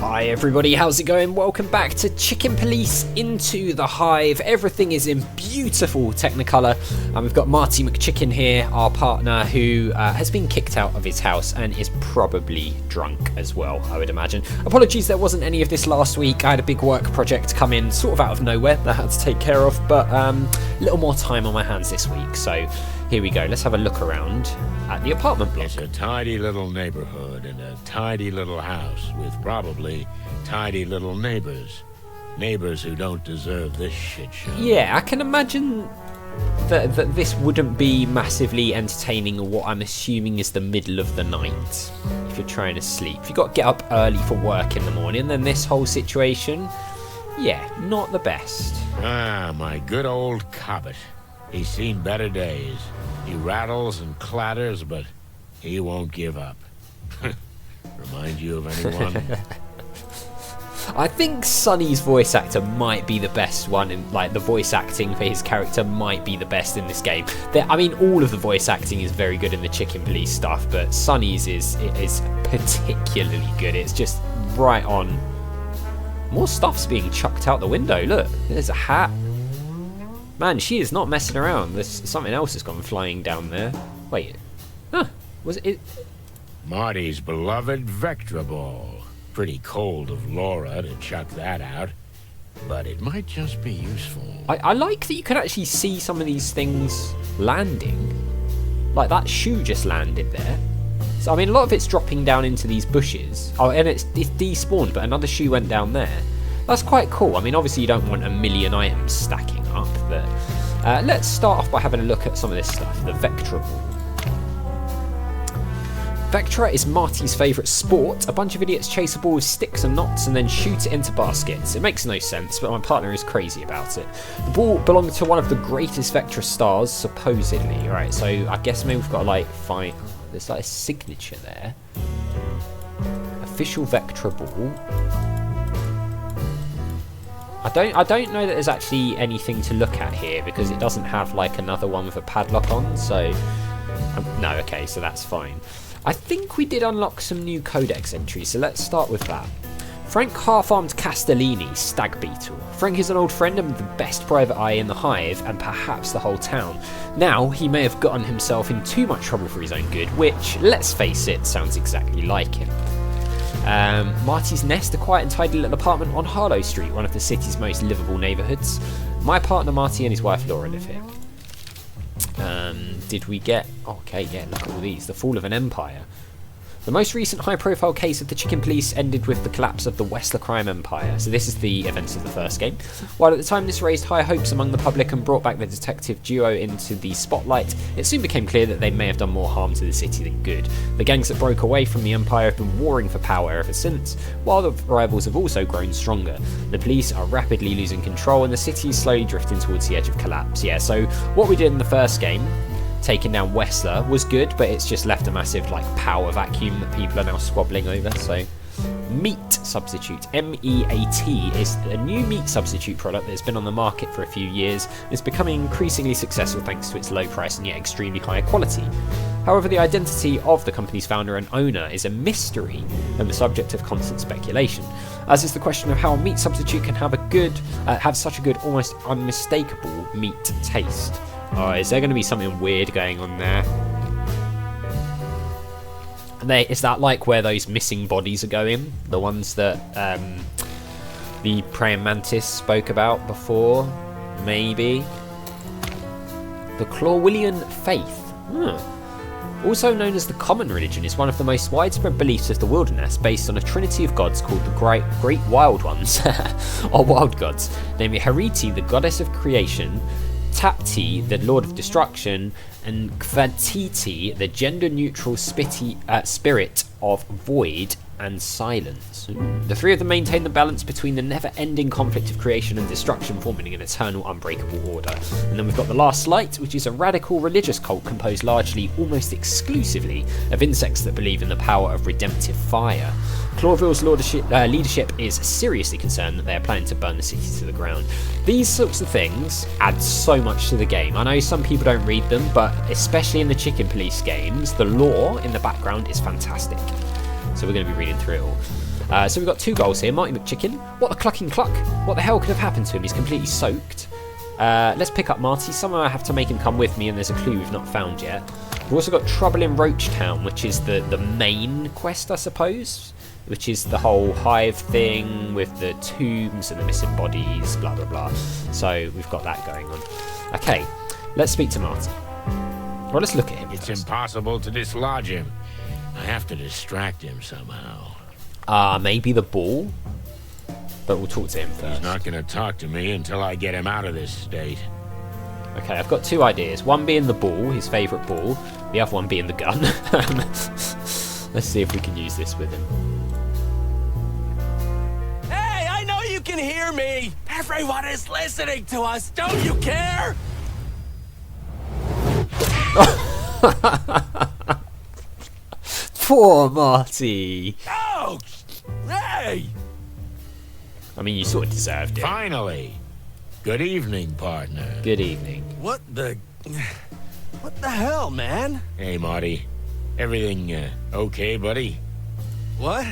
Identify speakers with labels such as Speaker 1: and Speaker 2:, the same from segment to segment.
Speaker 1: Hi everybody, how's it going? Welcome back to Chicken Police Into the Hive. Everything is in beautiful Technicolor, and we've got Marty McChicken here, our partner, who has been kicked out of his house and is probably drunk as well, I would imagine. Apologies there wasn't any of this last week. I had a big work project come in sort of out of nowhere that I had to take care of, but a little more time on my hands this week, so here we go. Let's have a look around at the apartment block.
Speaker 2: It's a tidy little neighborhood and a tidy little house with probably tidy little neighbors. Neighbors who don't deserve this shit show.
Speaker 1: Yeah, I can imagine that this wouldn't be massively entertaining in what I'm assuming is the middle of the night. If you're trying to sleep. If you've got to get up early for work in the morning, then this whole situation, yeah, not the best.
Speaker 2: Ah, my good old Cobbett. He's seen better days. He rattles and clatters, but he won't give up. Remind you of anyone?
Speaker 1: I think Sonny's voice actor might be the best one, in like the voice acting for his character might be the best in this game. I mean, all of the voice acting is very good in the Chicken Police stuff, but Sonny's is particularly good. It's just right on. More stuff's being chucked out the window. Look, there's a hat. Man, she is not messing around. There's something else has gone flying down there. Wait, huh? Was it?
Speaker 2: Marty's beloved Vectra ball. Pretty cold of Laura to chuck that out, but it might just be useful.
Speaker 1: I like that you can actually see some of these things landing. Like that shoe just landed there. So I mean, a lot of it's dropping down into these bushes. Oh, and it's despawned, but another shoe went down there. That's quite cool. I mean, obviously you don't want a million items stacking up, but let's start off by having a look at some of this stuff. The Vectra ball. Vectra is Marty's favourite sport. A bunch of idiots chase a ball with sticks and knots and then shoot it into baskets. It makes no sense, but my partner is crazy about it. The ball belonged to one of the greatest Vectra stars, supposedly. Right, so I guess maybe we've got to like find. There's like a signature there. Official Vectra ball. I don't know that there's actually anything to look at here because it doesn't have like another one with a padlock on. So no, okay, so that's fine. I think we did unlock some new codex entries, so let's start with that. Frank half-armed Castellini, Stag Beetle. Frank is an old friend and the best private eye in the Hive, and perhaps the whole town. Now, he may have gotten himself in too much trouble for his own good, which, let's face it, sounds exactly like him. Marty's Nest, a quiet and tidy little apartment on Harlow Street, one of the city's most livable neighbourhoods. My partner Marty and his wife Laura live here. Did we get... Okay, yeah, look at all these. The fall of an empire. The most recent high-profile case of the Chicken Police ended with the collapse of the Westler crime empire. So this is the events of the first game. While at the time this raised high hopes among the public and brought back the detective duo into the spotlight, it soon became clear that they may have done more harm to the city than good. The gangs that broke away from the empire have been warring for power ever since, while the rivals have also grown stronger. The police are rapidly losing control and the city is slowly drifting towards the edge of collapse. Yeah, so what we did in the first game, taking down Westler, was good, but it's just left a massive like power vacuum that people are now squabbling over. So meat substitute, M-E-A-T, is a new meat substitute product that's been on the market for a few years and is becoming increasingly successful thanks to its low price and yet extremely high quality. However, the identity of the company's founder and owner is a mystery and the subject of constant speculation, as is the question of how a meat substitute can have such a good, almost unmistakable meat taste. Oh, is there going to be something weird going on there? Is that like where those missing bodies are going? The ones that the praying mantis spoke about before? Maybe? The Clawillian faith. Also known as the common religion, is one of the most widespread beliefs of the wilderness, based on a trinity of gods called the Great Wild Ones, or Wild Gods, namely Hariti, the goddess of creation, Tapti, the Lord of Destruction, and Kvatiti, the gender-neutral spirit of void and silence. The three of them maintain the balance between the never-ending conflict of creation and destruction, forming an eternal, unbreakable order. And then we've got the Last Light, which is a radical religious cult composed largely, almost exclusively, of insects that believe in the power of redemptive fire. Clawville's leadership is seriously concerned that they are planning to burn the city to the ground. These sorts of things add so much to the game. I know some people don't read them, but especially in the Chicken Police games, the lore in the background is fantastic. So we're going to be reading through it all. So we've got 2 goals here. Marty McChicken. What the clucking cluck? What the hell could have happened to him? He's completely soaked. Let's pick up Marty. Somehow I have to make him come with me, and there's a clue we've not found yet. We've also got Trouble in Roachtown, which is the main quest, I suppose. Which is the whole Hive thing with the tombs and the missing bodies, blah, blah, blah. So we've got that going on. Okay, let's speak to Marty. Well, let's look at him
Speaker 2: It's
Speaker 1: first.
Speaker 2: impossible to dislodge him. I have to distract him somehow.
Speaker 1: Maybe the ball? But we'll talk to him first.
Speaker 2: He's not going to talk to me until I get him out of this state.
Speaker 1: Okay, I've got 2 ideas. One being the ball, his favourite ball. The other one being the gun. Let's see if we can use this with him.
Speaker 3: Hey, I know you can hear me! Everyone is listening to us, don't you care?
Speaker 1: Poor Marty!
Speaker 3: Ouch! Hey!
Speaker 1: I mean, you sort of deserved it.
Speaker 2: Finally! Good evening, partner.
Speaker 1: Good evening.
Speaker 3: What the hell, man?
Speaker 2: Hey, Marty. Everything okay, buddy?
Speaker 3: What?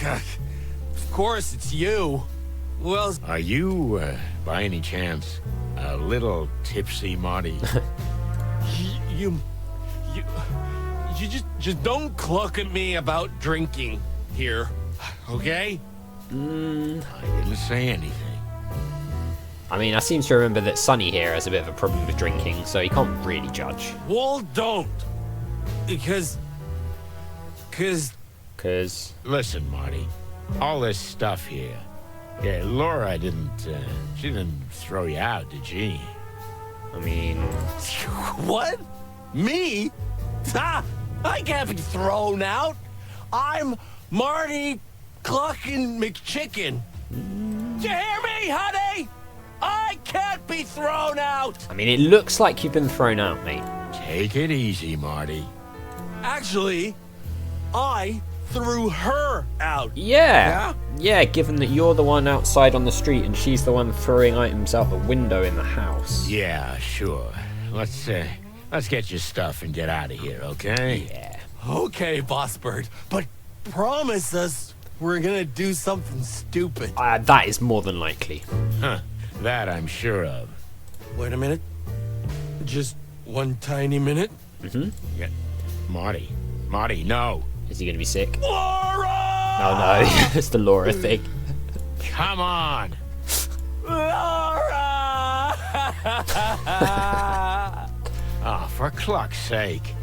Speaker 3: Of course it's you. Who else?
Speaker 2: Are you, by any chance, a little tipsy, Marty?
Speaker 3: You just don't cluck at me about drinking here, okay?
Speaker 2: I didn't say anything.
Speaker 1: I mean, I seem to remember that Sonny here has a bit of a problem with drinking, so he can't really judge.
Speaker 3: Well, don't. Because...
Speaker 2: Listen, Marty. All this stuff here. Yeah, Laura she didn't throw you out, did she?
Speaker 1: I mean...
Speaker 3: What? Me? Ha! I can't be thrown out. I'm Marty Cluckin' McChicken. Did you hear me, honey? I can't be thrown out.
Speaker 1: I mean, it looks like you've been thrown out, mate.
Speaker 2: Take it easy, Marty.
Speaker 3: Actually, I threw her out.
Speaker 1: Yeah. Yeah, given that you're the one outside on the street and she's the one throwing items out the window in the house.
Speaker 2: Yeah, sure. Let's get your stuff and get out of here, okay?
Speaker 1: Yeah.
Speaker 3: Okay, Boss Bird, but promise us we're gonna do something stupid.
Speaker 1: That is more than likely.
Speaker 2: Huh. That I'm sure of.
Speaker 3: Wait a minute. Just one tiny minute.
Speaker 1: Mm-hmm.
Speaker 2: Yeah. Marty, no.
Speaker 1: Is he going to be sick?
Speaker 3: Laura!
Speaker 1: Oh no, it's the Laura thing.
Speaker 2: Come on.
Speaker 3: Laura!
Speaker 2: Oh, for cluck's sake.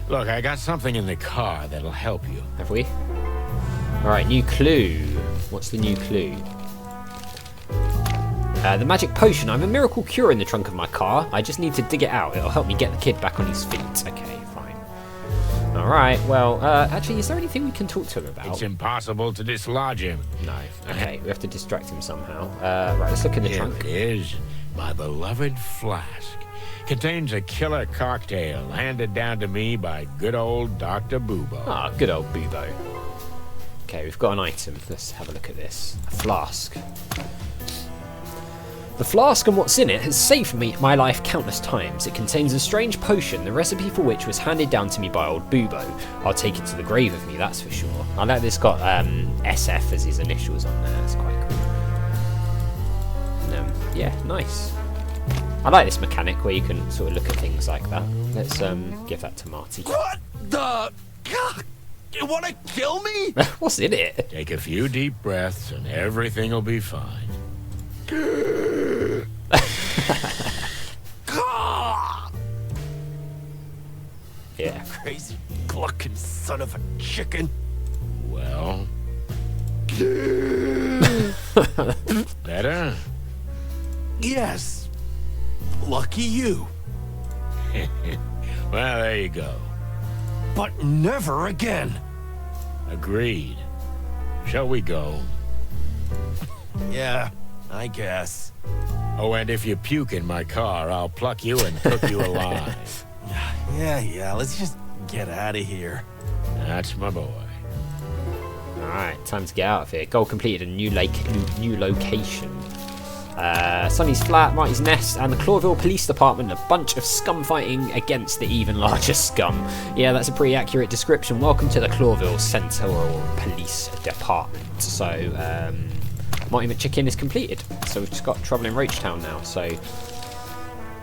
Speaker 2: Look, I got something in the car that'll help you.
Speaker 1: Have we? Alright, new clue. What's the new clue? The magic potion. I have a miracle cure in the trunk of my car. I just need to dig it out. It'll help me get the kid back on his feet. Okay, fine. Alright, well, actually, is there anything we can talk to him about?
Speaker 2: It's impossible to dislodge him.
Speaker 1: No. Okay, we have to distract him somehow. Right, let's look in the
Speaker 2: Here
Speaker 1: trunk.
Speaker 2: it is, my beloved flask. Contains a killer cocktail handed down to me by good old Dr. Bubo.
Speaker 1: Ah, good old Bubo. Okay, we've got an item. Let's have a look at this. A flask. The flask and what's in it has saved my life countless times. It contains a strange potion, the recipe for which was handed down to me by old Bubo. I'll take it to the grave with me, that's for sure. I like this got SF as his initials on there. That's quite cool. Yeah, nice. I like this mechanic where you can sort of look at things like that. Let's give that to Marty.
Speaker 3: What the? God, you want to kill me?
Speaker 1: What's in it?
Speaker 2: Take a few deep breaths and everything will be fine.
Speaker 1: Yeah.
Speaker 3: Crazy clucking son of a chicken.
Speaker 2: Well. Better?
Speaker 3: Yes. Lucky you.
Speaker 2: Well, there you go.
Speaker 3: But never again.
Speaker 2: Agreed. Shall we go?
Speaker 3: Yeah, I guess.
Speaker 2: Oh, and if you puke in my car, I'll pluck you and cook you alive.
Speaker 3: Yeah, let's just get out of here.
Speaker 2: That's my boy.
Speaker 1: Alright, time to get out of here. Goal completed, a new location. Sonny's flat, Marty's nest, and the Clawville Police Department, a bunch of scum fighting against the even larger scum. Yeah, that's a pretty accurate description. Welcome to the Clawville Central Police Department. So, Marty McChicken is completed. So we've just got Trouble in Roachtown now. So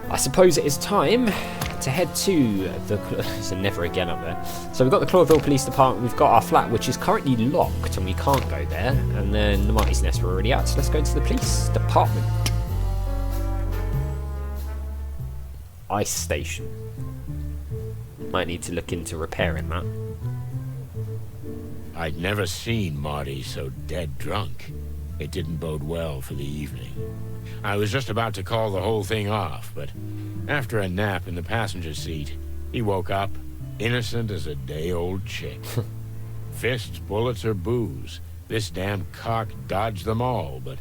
Speaker 1: I suppose it is time to head to the... So never again up there. So we've got the Clawville Police Department, we've got our flat, which is currently locked, and we can't go there. And then the Marty's Nest we're already at, so let's go to the police department. Ice station. Might need to look into repairing that.
Speaker 2: I'd never seen Marty so dead drunk. It didn't bode well for the evening. I was just about to call the whole thing off, but after a nap in the passenger seat, he woke up, innocent as a day-old chick. Fists, bullets, or booze, this damn cock dodged them all, but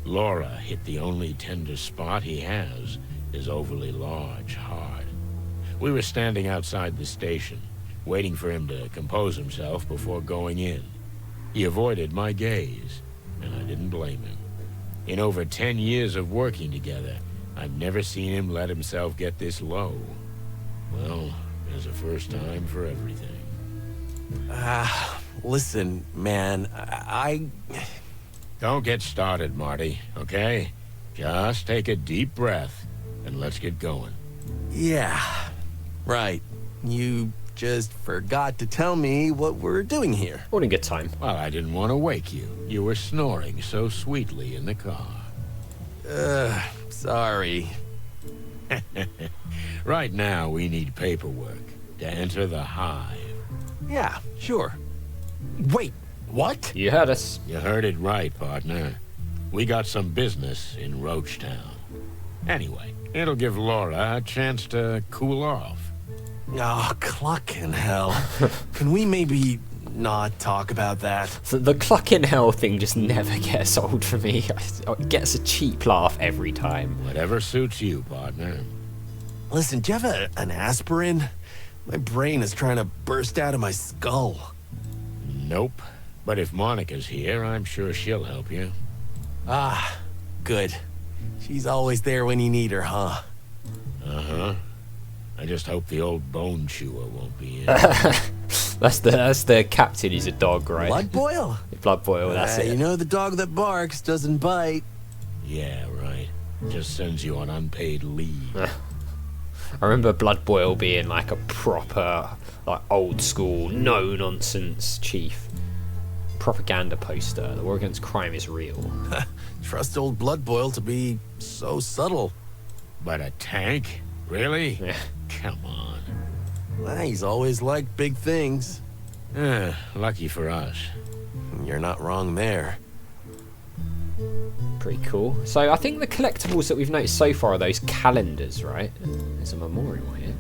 Speaker 2: Laura hit the only tender spot he has, his overly large heart. We were standing outside the station, waiting for him to compose himself before going in. He avoided my gaze, and I didn't blame him. In over 10 years of working together, I've never seen him let himself get this low. Well, there's a first time for everything.
Speaker 3: Listen, man, I...
Speaker 2: Don't get started, Marty, okay? Just take a deep breath, and let's get going.
Speaker 3: Yeah, right. You just forgot to tell me what we're doing here.
Speaker 1: All in good time.
Speaker 2: Well, I didn't want to wake you. You were snoring so sweetly in the car.
Speaker 3: Sorry.
Speaker 2: Right now, we need paperwork to enter the Hive.
Speaker 3: Yeah, sure. Wait, what?
Speaker 1: You heard us.
Speaker 2: You heard it right, partner. We got some business in Roachtown. Anyway, it'll give Laura a chance to cool off.
Speaker 3: Oh, cluck in hell. Can we maybe not talk about that?
Speaker 1: So the cluck in hell thing just never gets old for me. It gets a cheap laugh every time.
Speaker 2: Whatever suits you, partner.
Speaker 3: Listen, do you have an aspirin? My brain is trying to burst out of my skull.
Speaker 2: Nope. But if Monica's here, I'm sure she'll help you.
Speaker 3: Ah, good. She's always there when you need her, huh?
Speaker 2: Uh-huh. I just hope the old bone chewer won't be in.
Speaker 1: That's the captain. He's a dog, right?
Speaker 3: Blood boil?
Speaker 1: Blood boil. That's it.
Speaker 3: You know the dog that barks doesn't bite.
Speaker 2: Yeah, right. Just sends you on unpaid leave.
Speaker 1: I remember Blood Boil being like a proper, like old school, no nonsense chief. Propaganda poster. The war against crime is real.
Speaker 3: Trust old Blood Boil to be so subtle.
Speaker 2: But a tank? Really?
Speaker 1: Yeah.
Speaker 2: Come on.
Speaker 3: Well, he's always liked big things.
Speaker 2: Lucky for us.
Speaker 3: You're not wrong there.
Speaker 1: Pretty cool. So I think the collectibles that we've noticed so far are those calendars, right? There's a memorial here.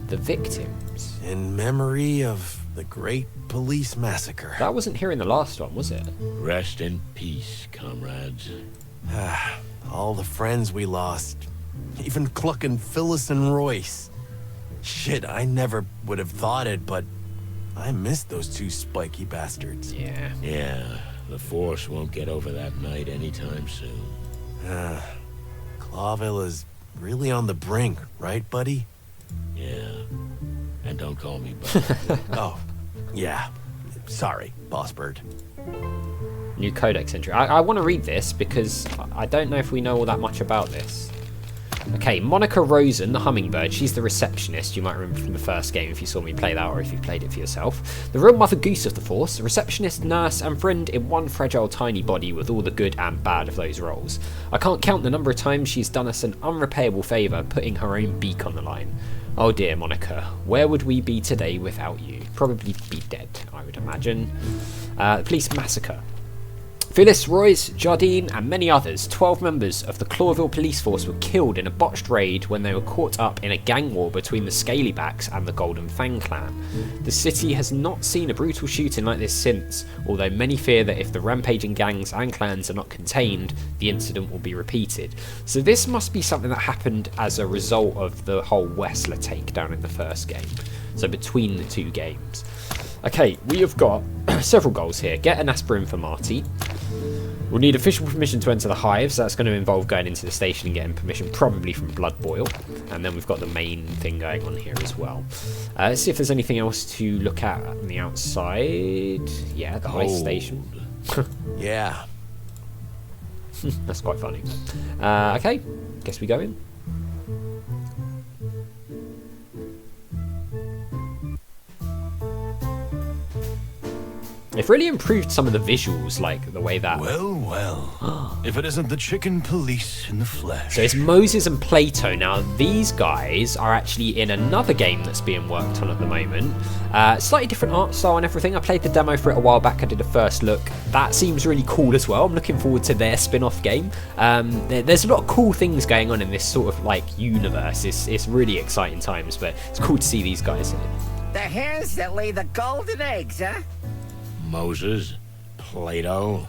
Speaker 1: The victims.
Speaker 3: In memory of the Great Police Massacre.
Speaker 1: That wasn't here in the last one, was it?
Speaker 2: Rest in peace, comrades.
Speaker 3: All the friends we lost. Even Cluck and Phyllis and Royce. Shit, I never would have thought it, but I missed those two spiky bastards.
Speaker 1: Yeah.
Speaker 2: Yeah, the Force won't get over that night anytime soon.
Speaker 3: Clawville is really on the brink, right, buddy?
Speaker 2: Yeah. And don't call me Bud.
Speaker 3: Oh, yeah. Sorry, Boss Bird.
Speaker 1: New codex entry. I want to read this because I don't know if we know all that much about this. Okay, Monica Rosen, the hummingbird, she's the receptionist. You might remember from the first game if you saw me play that or if you played it for yourself. The real Mother Goose of the Force, receptionist, nurse, and friend in one fragile tiny body with all the good and bad of those roles. I can't count the number of times she's done us an unrepayable favour, putting her own beak on the line. Oh dear, Monica, where would we be today without you? Probably be dead, I would imagine. Police massacre. Phyllis, Royce, Jardine, and many others, 12 members of the Clawville police force were killed in a botched raid when they were caught up in a gang war between the Scalybacks and the Golden Fang clan. The city has not seen a brutal shooting like this since, although many fear that if the rampaging gangs and clans are not contained, the incident will be repeated. So this must be something that happened as a result of the whole Wessler takedown in the first game. So between the two games. Okay, we have got several goals here. Get an aspirin for Marty. We'll need official permission to enter the Hive, so that's going to involve going into the station and getting permission, probably from Blood Boil. And then we've got the main thing going on here as well. Let's see if there's anything else to look at on the outside. Yeah, the ice station.
Speaker 3: Yeah.
Speaker 1: That's quite funny. Okay, guess we go in. They've really improved some of the visuals, like the way that...
Speaker 4: Well, if it isn't the chicken police in the flesh.
Speaker 1: So it's Moses and Plato. Now, these guys are actually in another game that's being worked on at the moment. Slightly different art style and everything. I played the demo for it a while back. I did a first look. That seems really cool as well. I'm looking forward to their spin-off game. There's a lot of cool things going on in this sort of like universe. It's really exciting times, but it's cool to see these guys in it.
Speaker 5: The hens that lay the golden eggs, huh?
Speaker 2: Moses, Plato.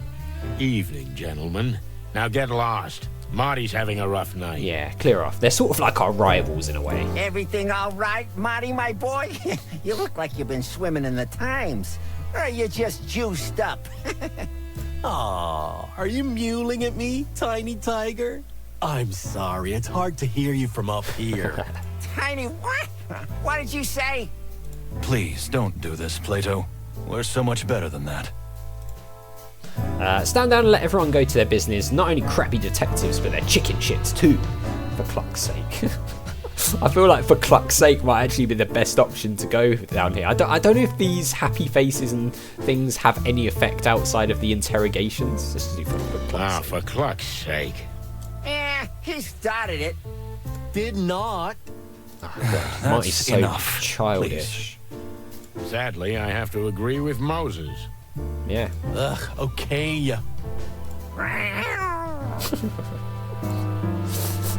Speaker 2: Evening, gentlemen. Now get lost. Marty's having a rough night.
Speaker 1: Yeah, clear off. They're sort of like our rivals in a way.
Speaker 5: Everything all right, Marty, my boy? You look like you've been swimming in the Times. Or are you just juiced up?
Speaker 3: Aw, are you mewling at me, tiny tiger? I'm sorry, it's hard to hear you from up here.
Speaker 5: Tiny what? What did you say?
Speaker 4: Please don't do this, Plato. We're so much better than that.
Speaker 1: Stand down and let everyone go to their business. Not only crappy detectives, but they're chicken shits too. For cluck's sake. I feel like for cluck's sake might actually be the best option to go down here. I don't know if these happy faces and things have any effect outside of the interrogations. Let's do
Speaker 2: For cluck's sake.
Speaker 5: He started it.
Speaker 3: Did not.
Speaker 1: Oh, God. Marty's so
Speaker 4: enough,
Speaker 1: childish.
Speaker 2: Sadly, I have to agree with Moses.
Speaker 1: Yeah.
Speaker 3: Ugh, okay.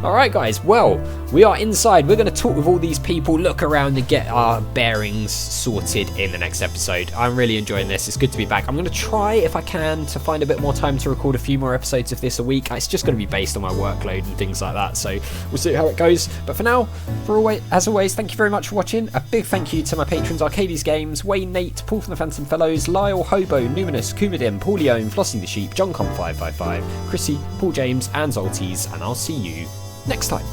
Speaker 1: Alright guys, well, we are inside. We're going to talk with all these people, look around and get our bearings sorted in the next episode. I'm really enjoying this. It's good to be back. I'm going to try, if I can, to find a bit more time to record a few more episodes of this a week. It's just going to be based on my workload and things like that, so we'll see how it goes. But for now, as always, thank you very much for watching. A big thank you to my patrons, Arcades Games, Wayne, Nate, Paul from the Phantom Fellows, Lyle, Hobo, Numinous, Kumadim, Paulione, Flossing the Sheep, JohnCom555, Chrissy, Paul James, and Zolties, and I'll see you next time.